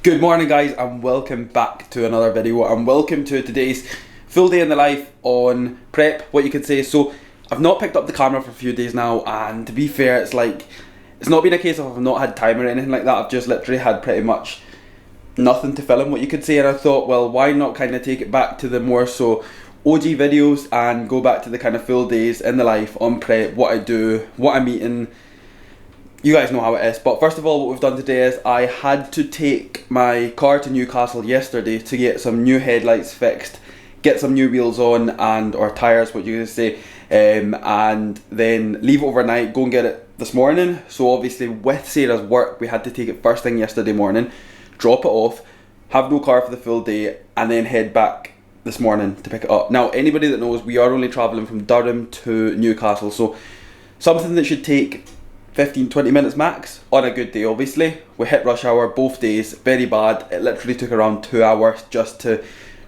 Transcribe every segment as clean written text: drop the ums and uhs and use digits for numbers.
Good morning guys, and welcome back to another video, and welcome to today's full day in the life on prep, what you could say. So I've not picked up the camera for a few days now, and to be fair, it's not been a case of I've not had time or anything like that. I've just literally had pretty much nothing to film, what you could say, and I thought, well, why not kind of take it back to the more so OG videos and go back to the kind of full days in the life on prep, what I do, what I'm eating. You guys know how it is. But first of all, what we've done today is I had to take my car to Newcastle yesterday to get some new headlights fixed, get some new wheels on, and or tyres, what you could say, and then leave it overnight, go and get it this morning. So obviously with Sarah's work, we had to take it first thing yesterday morning, drop it off, have no car for the full day, and then head back this morning to pick it up. Now, anybody that knows, we are only travelling from Durham to Newcastle, so something that should take 15-20 minutes max on a good day. Obviously we hit rush hour both days, very bad. It literally took around 2 hours just to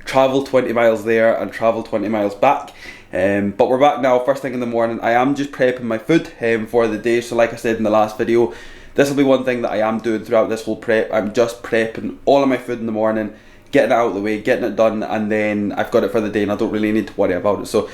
travel 20 miles there and travel 20 miles back. But we're back now, first thing in the morning. I am just prepping my food for the day. So like I said in the last video, this will be one thing that I am doing throughout this whole prep. I'm just prepping all of my food in the morning, getting it out of the way, getting it done, and then I've got it for the day and I don't really need to worry about it. So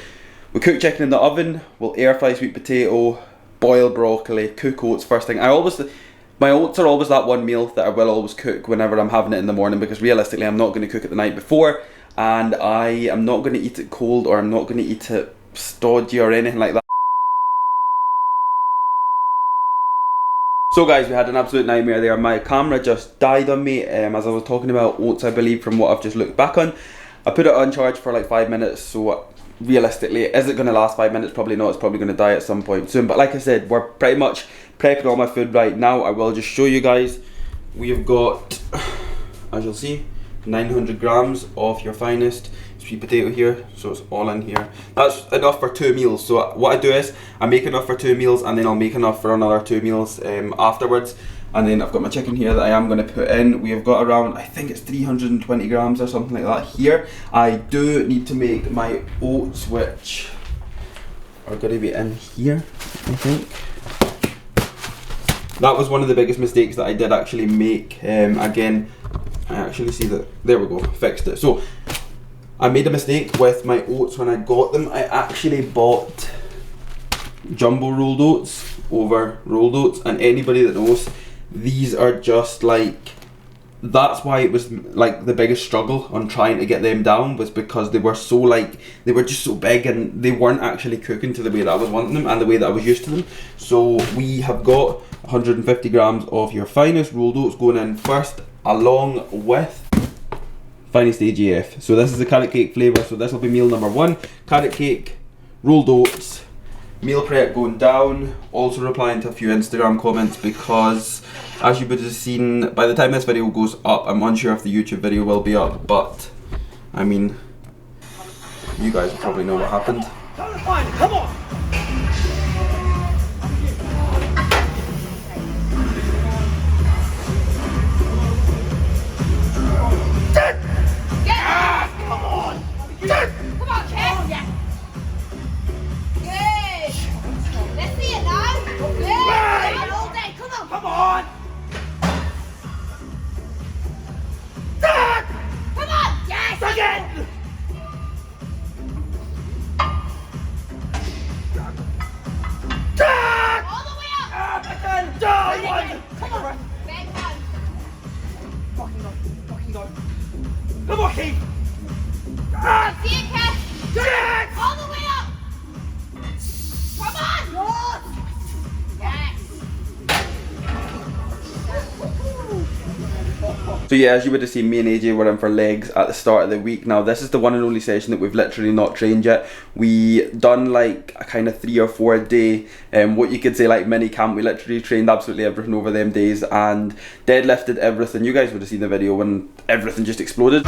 we cook chicken in the oven, we'll air fry sweet potato, boil broccoli, cook oats first thing. My oats are always that one meal that I will always cook whenever I'm having it in the morning, because realistically I'm not going to cook it the night before, and I am not going to eat it cold, or I'm not going to eat it stodgy or anything like that. So guys, we had an absolute nightmare there. My camera just died on me as I was talking about oats, I believe, from what I've just looked back on. I put it on charge for like 5 minutes, so realistically, is it going to last 5 minutes? Probably not. It's probably going to die at some point soon. But like I said, we're pretty much prepping all my food right now. I will just show you guys. We've got, as you'll see, 900 grams of your finest sweet potato here, so it's all in here. That's enough for 2 meals. So what I do is I make enough for 2 meals, and then I'll make enough for another 2 meals afterwards. And then I've got my chicken here that I am going to put in. We've got around, I think it's 320 grams or something like that here. I do need to make my oats, which are going to be in here, I think. That was one of the biggest mistakes that I did actually make. Again, I actually see that, there we go, fixed it. So I made a mistake with my oats when I got them. I actually bought jumbo rolled oats over rolled oats, and anybody that knows, these are just like, that's why it was like the biggest struggle on trying to get them down, was because they were so they were just so big, and they weren't actually cooking to the way that I was wanting them and the way that I was used to them. So we have got 150 grams of your finest rolled oats going in first, along with finest AGF. So this is the carrot cake flavour, so this will be meal number 1. Carrot cake, rolled oats, meal prep going down. Also replying to a few Instagram comments, because as you would have seen, by the time this video goes up, I'm unsure if the YouTube video will be up, but I mean, you guys probably know what happened. Come on! Come on, Keith! See it, Cat? Jack! All the way up! Come on! Yes! So yeah, as you would have seen, me and AJ were in for legs at the start of the week. Now this is the one and only session that we've literally not trained yet. We done like a kind of 3 or 4 day, what you could say like mini camp. We literally trained absolutely everything over them days and deadlifted everything. You guys would have seen the video when everything just exploded.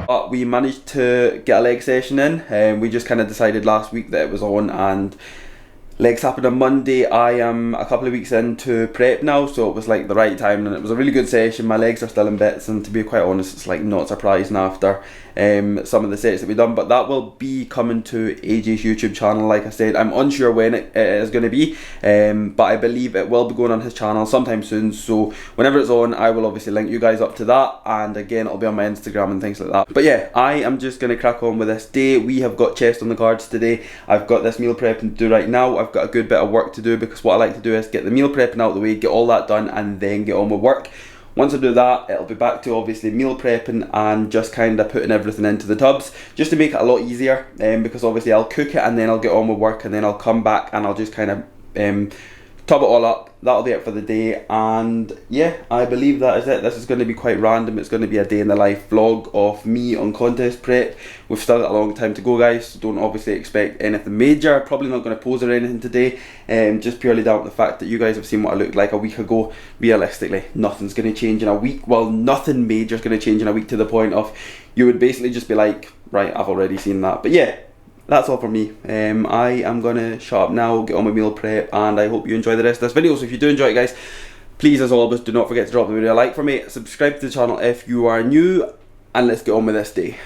But we managed to get a leg session in, and we just kind of decided last week that it was on, and legs happened on Monday. I am a couple of weeks into prep now, so it was like the right time, and it was a really good session. My legs are still in bits, and to be quite honest, it's like not surprising after some of the sets that we've done. But that will be coming to AJ's YouTube channel. Like I said, I'm unsure when it is going to be, but I believe it will be going on his channel sometime soon. So whenever it's on, I will obviously link you guys up to that, and again, it'll be on my Instagram and things like that. But yeah, I am just going to crack on with this day. We have got chest on the cards today. I've got this meal prepping to do right now. I've got a good bit of work to do, because what I like to do is get the meal prepping out of the way, get all that done, and then get on with work. Once I do that, it'll be back to obviously meal prepping and just kind of putting everything into the tubs, just to make it a lot easier, because obviously I'll cook it and then I'll get on with work, and then I'll come back and I'll just kind of tub it all up. That'll be it for the day, and yeah, I believe that is it. This is going to be quite random. It's going to be a day in the life vlog of me on contest prep. We've still got a long time to go, guys, so don't obviously expect anything major. Probably not going to pose or anything today, just purely down to the fact that you guys have seen what I looked like a week ago. Realistically, nothing's going to change in a week. Well, nothing major is going to change in a week, to the point of you would basically just be like, right, I've already seen that. But yeah, that's all from me. I am gonna shut up now, get on my meal prep, and I hope you enjoy the rest of this video. So if you do enjoy it, guys, please, as always, do not forget to drop the video a like for me, subscribe to the channel if you are new, and let's get on with this day.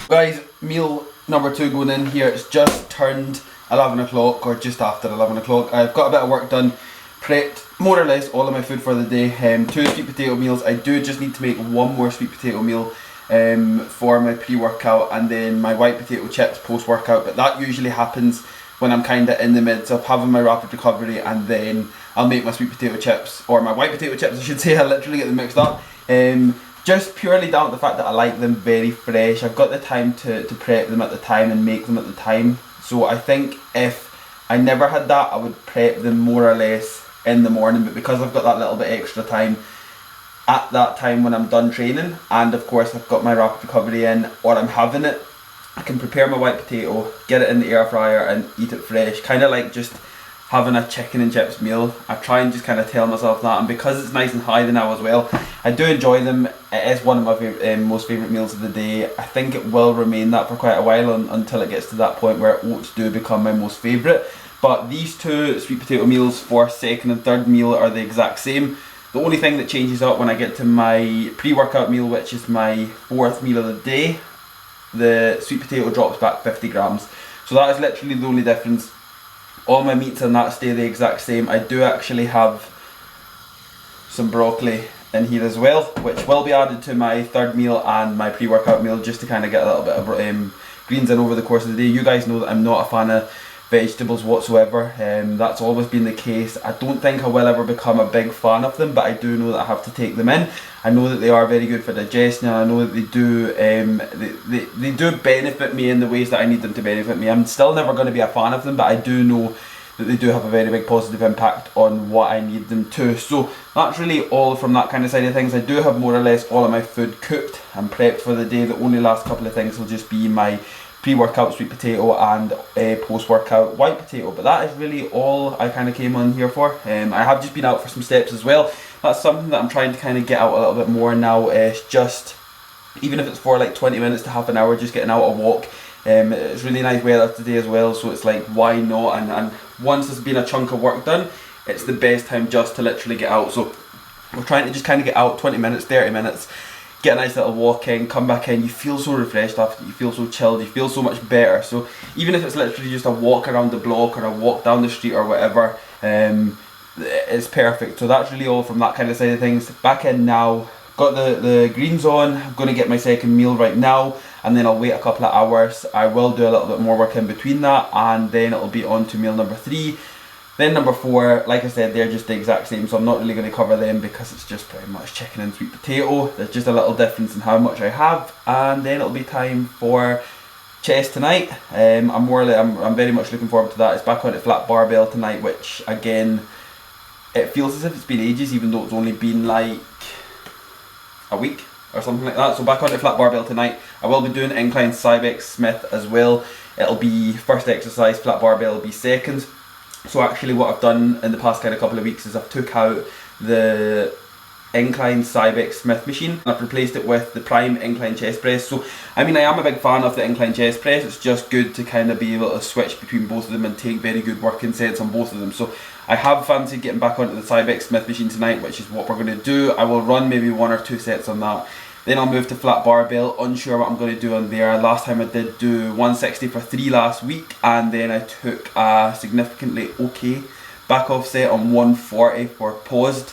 Guys, meal number 2 going in here. It's just turned 11 o'clock, or just after 11 o'clock. I've got a bit of work done, prepped more or less all of my food for the day. 2 sweet potato meals. I do just need to make 1 more sweet potato meal for my pre-workout, and then my white potato chips post-workout, but that usually happens when I'm kind of in the midst of having my rapid recovery, and then I'll make my sweet potato chips, or my white potato chips I should say. I literally get them mixed up. Just purely down to the fact that I like them very fresh. I've got the time to prep them at the time and make them at the time. So I think if I never had that, I would prep them more or less in the morning. But because I've got that little bit extra time at that time when I'm done training, and of course I've got my rapid recovery in, or I'm having it, I can prepare my white potato, get it in the air fryer and eat it fresh. Kind of like just having a chicken and chips meal. I try and just kind of tell myself that, and because it's nice and healthy now as well, I do enjoy them. It is one of my most favourite meals of the day. I think it will remain that for quite a while, until it gets to that point where oats do become my most favourite. But these 2 sweet potato meals for second and third meal are the exact same. The only thing that changes up when I get to my pre-workout meal, which is my 4th meal of the day, the sweet potato drops back 50 grams. So that is literally the only difference. All my meats and that stay the exact same. I do actually have some broccoli in here as well, which will be added to my 3rd meal and my pre-workout meal, just to kind of get a little bit of greens in over the course of the day. You guys know that I'm not a fan of vegetables whatsoever. That's always been the case. I don't think I will ever become a big fan of them, but I do know that I have to take them in. I know that they are very good for digestion, and I know that they do they do benefit me in the ways that I need them to benefit me. I'm still never going to be a fan of them, but I do know that they do have a very big positive impact on what I need them to. So that's really all from that kind of side of things. I do have more or less all of my food cooked and prepped for the day. The only last couple of things will just be my pre-workout sweet potato and post-workout white potato. But that is really all I kind of came on here for. I have just been out for some steps as well. That's something that I'm trying to kind of get out a little bit more now. It's just, even if it's for like 20 minutes to half an hour, just getting out a walk. It's really nice weather today as well, so it's like, why not? And once there's been a chunk of work done, it's the best time just to literally get out. So we're trying to just kind of get out 20 minutes, 30 minutes, get a nice little walk in, come back in. You feel so refreshed after, you feel so chilled, you feel so much better. So even if it's literally just a walk around the block or a walk down the street or whatever, it's perfect. So that's really all from that kind of side of things. Back in now, got the greens on. I'm going to get my 2nd meal right now, and then I'll wait a couple of hours. I will do a little bit more work in between that, and then it'll be on to meal number 3. Then number 4, like I said, they're just the exact same, so I'm not really going to cover them because it's just pretty much chicken and sweet potato. There's just a little difference in how much I have, and then it'll be time for chest tonight. I'm very much looking forward to that. It's back on at flat barbell tonight, which again, it feels as if it's been ages, even though it's only been like a week or something like that. So back onto flat barbell tonight. I will be doing incline Cybex Smith as well. It'll be first exercise, flat barbell will be second. So actually what I've done in the past kind of couple of weeks is I've took out the incline Cybex Smith machine and I've replaced it with the Prime incline chest press. So I mean, I am a big fan of the incline chest press. It's just good to kind of be able to switch between both of them and take very good working sets on both of them. So I have fancied getting back onto the Cybex Smith machine tonight, which is what we're going to do. I will run maybe 1 or 2 sets on that. Then I'll move to flat barbell, unsure what I'm going to do on there. Last time I did do 160 for 3 last week, and then I took a significantly okay back off set on 140 for paused.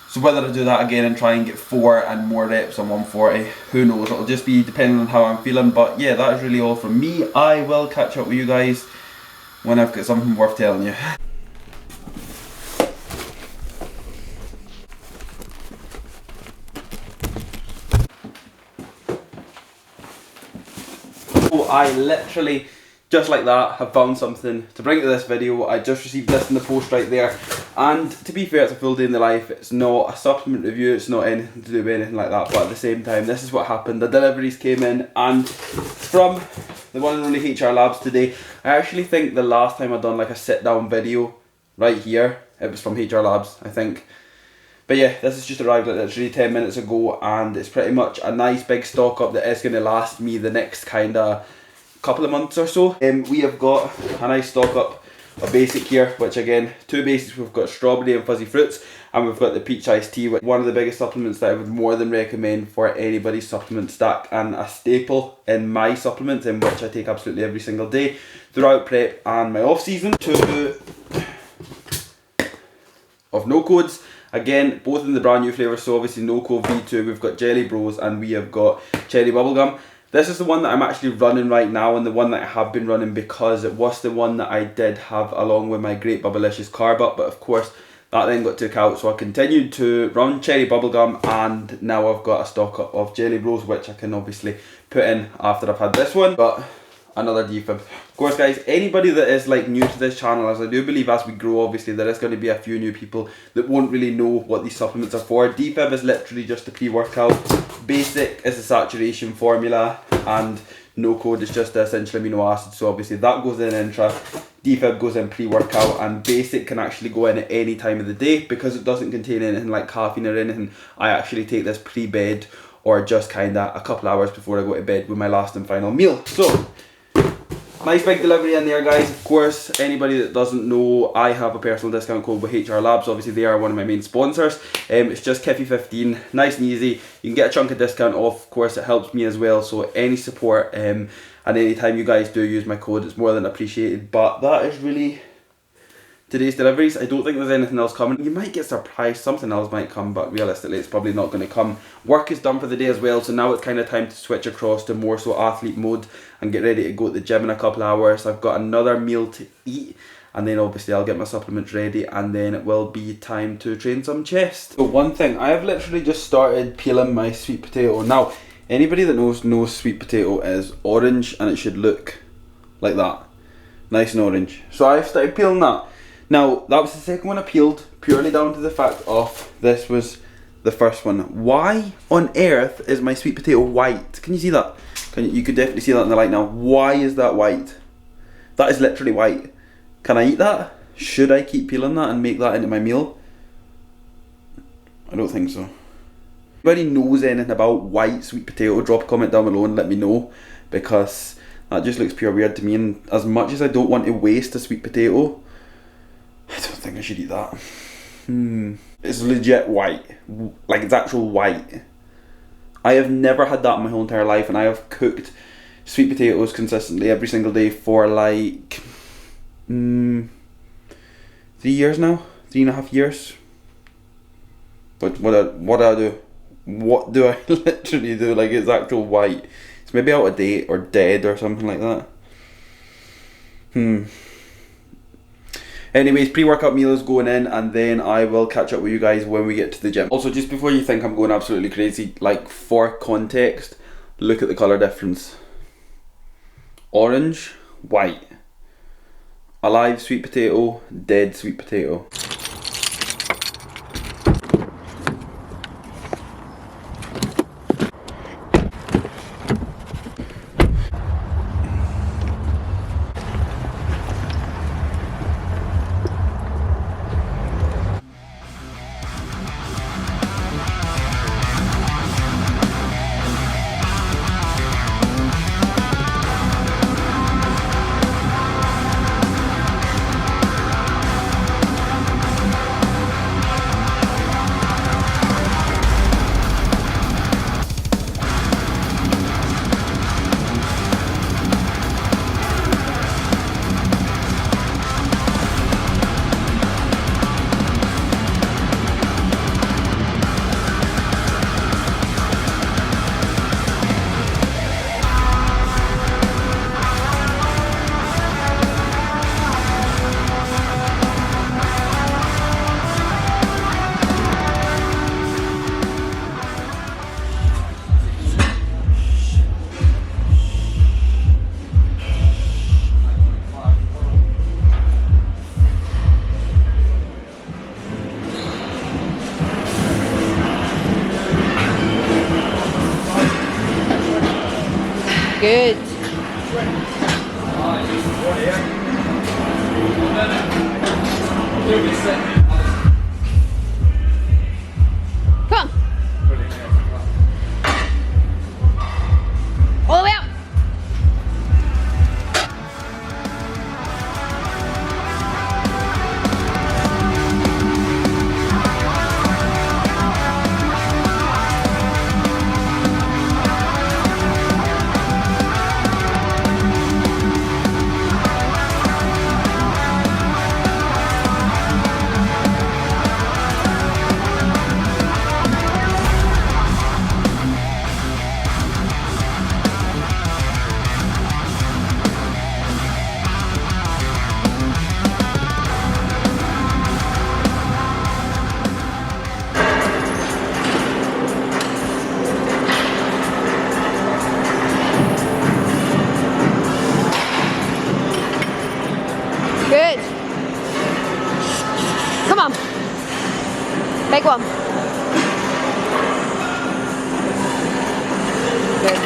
So whether I do that again and try and get 4 and more reps on 140, who knows, it'll just be depending on how I'm feeling. But yeah, that is really all from me. I will catch up with you guys when I've got something worth telling you. I literally, just like that, have found something to bring to this video. I just received this in the post right there, and to be fair, it's a full day in the life. It's not a supplement review, it's not anything to do with anything like that, but at the same time, this is what happened. The deliveries came in, and from the one and only HR Labs today. I actually think the last time I done like a sit down video right here, it was from HR Labs, I think. But yeah, this has just arrived like literally 10 minutes ago, and it's pretty much a nice big stock up that is going to last me the next kind of couple of months or so. We have got a nice stock up of basic here, which again, 2 basics. We've got strawberry and fuzzy fruits, and we've got the peach iced tea, which is one of the biggest supplements that I would more than recommend for anybody's supplement stack, and a staple in my supplements, in which I take absolutely every single day throughout prep and my off season. 2 of no codes. Again, both in the brand new flavours, so obviously no code V2, we've got Jelly Bros, and we have got Cherry Bubblegum. This is the one that I'm actually running right now, and the one that I have been running because it was the one that I did have along with my Great Bubblicious Carb Up, but of course that then got took out, so I continued to run Cherry Bubblegum, and now I've got a stock up of Jelly Bros, which I can obviously put in after I've had this one. But another defib. Of course guys, anybody that is like new to this channel, as I do believe as we grow, obviously there is going to be a few new people that won't really know what these supplements are for. Defib is literally just a pre-workout, basic is a saturation formula, and no code is just the essential amino acids. So obviously that goes in intra, defib goes in pre-workout, and basic can actually go in at any time of the day because it doesn't contain anything like caffeine or anything. I actually take this pre-bed, or just kinda a couple hours before I go to bed with my last and final meal. So nice big delivery in there guys. Of course, anybody that doesn't know, I have a personal discount code with HR Labs. Obviously they are one of my main sponsors. It's just Kiffy15, nice and easy. You can get a chunk of discount off. Of course it helps me as well, so any support and any time you guys do use my code, it's more than appreciated. But that is really today's deliveries. I don't think there's anything else coming. You might get surprised, something else might come, but realistically it's probably not going to come. Work is done for the day as well, so now it's kind of time to switch across to more so athlete mode and get ready to go to the gym in a couple of hours. I've got another meal to eat, and then obviously I'll get my supplements ready, and then it will be time to train some chest. So one thing, I have literally just started peeling my sweet potato. Now anybody that knows sweet potato is orange, and it should look like that, nice and orange. So I've started peeling that. Now, that was the second one I peeled, purely down to the fact of this was the first one. Why on earth is my sweet potato white? Can you see that? You could definitely see that in the light now. Why is that white? That is literally white. Can I eat that? Should I keep peeling that and make that into my meal? I don't think so. If anybody knows anything about white sweet potato, drop a comment down below and let me know, because that just looks pure weird to me, and as much as I don't want to waste a sweet potato, I don't think I should eat that. It's legit white. Like, it's actual white. I have never had that in my whole entire life, and I have cooked sweet potatoes consistently every single day for like 3 years now, 3.5 years. But what do I do? What do I literally do? Like, it's actual white. It's maybe out of date or dead or something like that. Anyways, pre-workout meal is going in, and then I will catch up with you guys when we get to the gym. Also, just before you think I'm going absolutely crazy, like, for context, look at the colour difference. Orange, white. Alive sweet potato, dead sweet potato. Good. Come on. All the way up. Good. Come on. Big one. Good.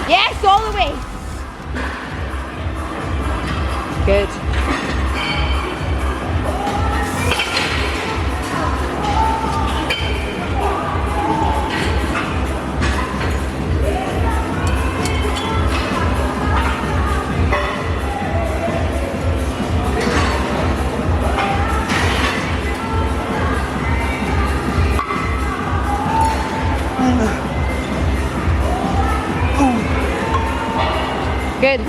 Yes, all the way. Good. Good.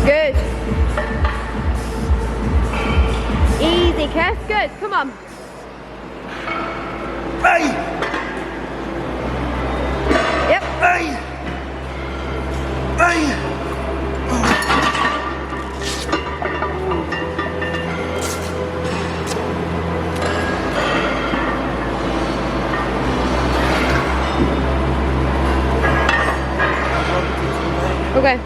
Good. Easy, Chris. Good. Come on. Hey! Yep. Hey! Hey! Okay.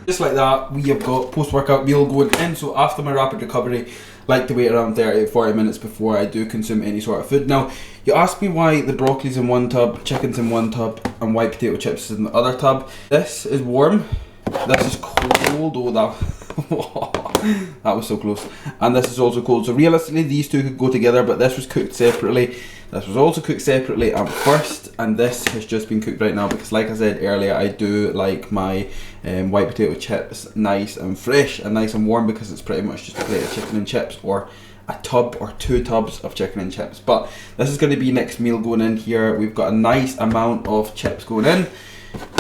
Just like that, we have got post-workout meal going in. So after my rapid recovery, like to wait around 30 to 40 minutes before I do consume any sort of food. Now, you asked me why the broccoli's in one tub, chicken's in one tub, and white potato chips is in the other tub. This is warm, this is cold. Oh, that was so close. And this is also cold. So realistically, these two could go together, but this was cooked separately. This was also cooked separately at first, and this has just been cooked right now because, like I said earlier, I do like my white potato chips nice and fresh and nice and warm because it's pretty much just a plate of chicken and chips, or a tub or 2 tubs of chicken and chips. But this is going to be next meal going in here. We've got a nice amount of chips going in,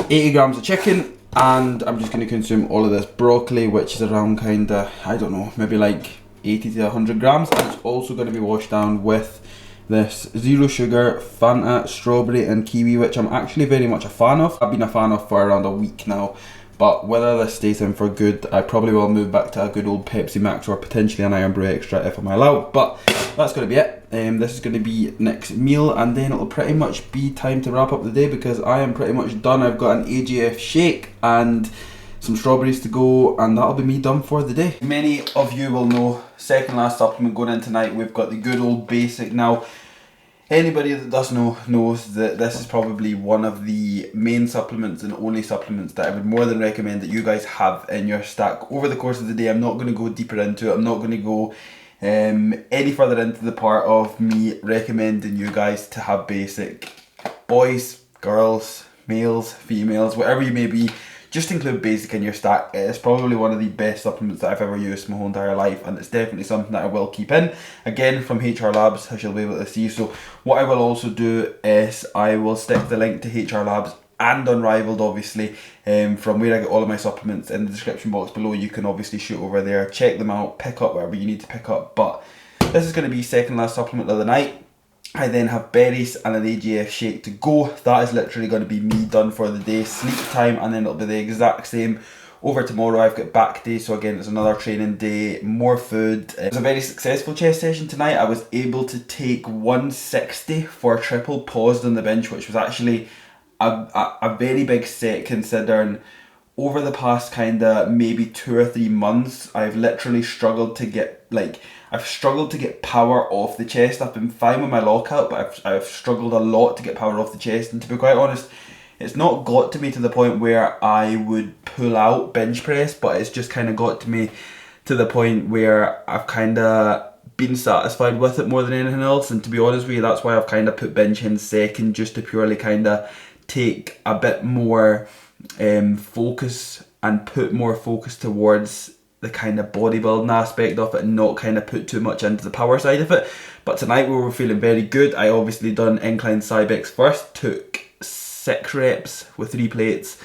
80 grams of chicken, and I'm just going to consume all of this broccoli, which is around kinda, I don't know, maybe like 80 to 100 grams, and it's also going to be washed down with this zero sugar Fanta strawberry and kiwi, which I'm actually very much a fan of. I've been a fan of for around a week now, but whether this stays in for good, I probably will move back to a good old Pepsi Max or potentially an Iron Brew Extra if I'm allowed. But that's going to be it. This is going to be next meal, and then it'll pretty much be time to wrap up the day because I am pretty much done. I've got an AGF shake and some strawberries to go, and that'll be me done for the day. Many of you will know, second last supplement going in tonight, we've got the good old basic. Now, anybody that does know knows that this is probably one of the main supplements and only supplements that I would more than recommend that you guys have in your stack over the course of the day. I'm not going to go deeper into it. I'm not going to go any further into the part of me recommending you guys to have basic. Boys, girls, males, females, whatever you may be, just include basic in your stack. It's probably one of the best supplements that I've ever used my whole entire life, and it's definitely something that I will keep in. Again, from HR Labs, as you'll be able to see. So what I will also do is I will stick the link to HR Labs and Unrivaled, obviously, from where I get all of my supplements in the description box below. You can obviously shoot over there, check them out, pick up whatever you need to pick up. But this is going to be second last supplement of the night. I then have berries and an AGF shake to go. That is literally going to be me done for the day. Sleep time, and then it'll be the exact same over tomorrow. I've got back day, so again it's another training day, more food. It was a very successful chest session tonight. I was able to take 160 for a triple, paused on the bench, which was actually a very big set considering over the past kinda maybe 2 or 3 months I've literally struggled to get power off the chest. I've been fine with my lockout, but I've struggled a lot to get power off the chest, and to be quite honest, it's not got to me to the point where I would pull out bench press, but it's just kind of got to me to the point where I've kind of been satisfied with it more than anything else. And to be honest with you, that's why I've kind of put bench in second, just to purely kind of take a bit more focus and put more focus towards the kind of bodybuilding aspect of it and not kind of put too much into the power side of it. But tonight we were feeling very good. I obviously done incline Cybex first, took 6 reps with 3 plates,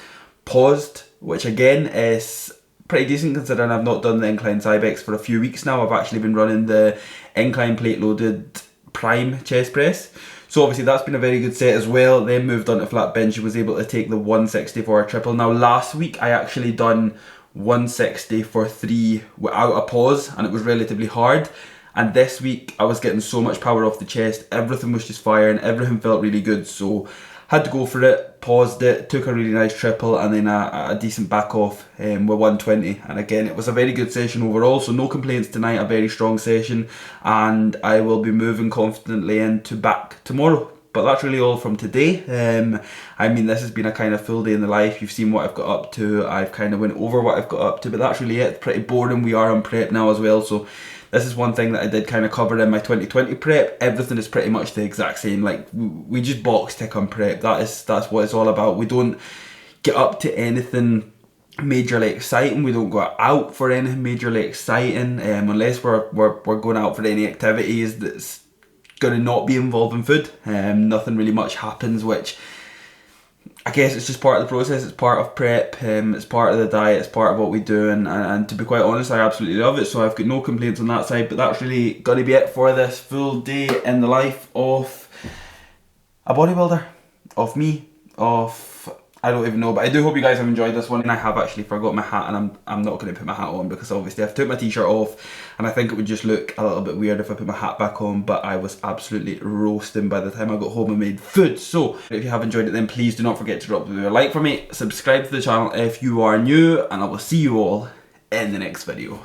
paused, which again is pretty decent considering I've not done the incline Cybex for a few weeks now. I've actually been running the incline plate loaded prime chest press. So obviously that's been a very good set as well. Then moved on to flat bench and was able to take the 160 for a triple. Now last week I actually done 160 for 3 without a pause, and it was relatively hard. And this week I was getting so much power off the chest, everything was just firing, everything felt really good, so had to go for it, paused it, took a really nice triple, and then a decent back off with 120. And again, it was a very good session overall, so no complaints tonight, a very strong session, and I will be moving confidently into back tomorrow. But that's really all from today. I mean, this has been a kind of full day in the life. You've seen what I've got up to. I've kind of went over what I've got up to, but that's really it. It's pretty boring. We are on prep now as well, so this is one thing that I did kind of cover in my 2020 prep. Everything is pretty much the exact same. Like, we just box tick on prep. That's what it's all about. We don't get up to anything majorly exciting. We don't go out for anything majorly exciting, unless we're going out for any activities that's going to not be involving food. Nothing really much happens, which I guess it's just part of the process. It's part of prep, it's part of the diet, it's part of what we do, and to be quite honest, I absolutely love it, so I've got no complaints on that side. But that's really going to be it for this full day in the life of a bodybuilder, of me, of I don't even know, but I do hope you guys have enjoyed this one. And I have actually forgot my hat, and I'm not going to put my hat on because obviously I've took my t-shirt off, and I think it would just look a little bit weird if I put my hat back on, but I was absolutely roasting by the time I got home and made food. So if you have enjoyed it, then please do not forget to drop a like for me, subscribe to the channel if you are new, and I will see you all in the next video.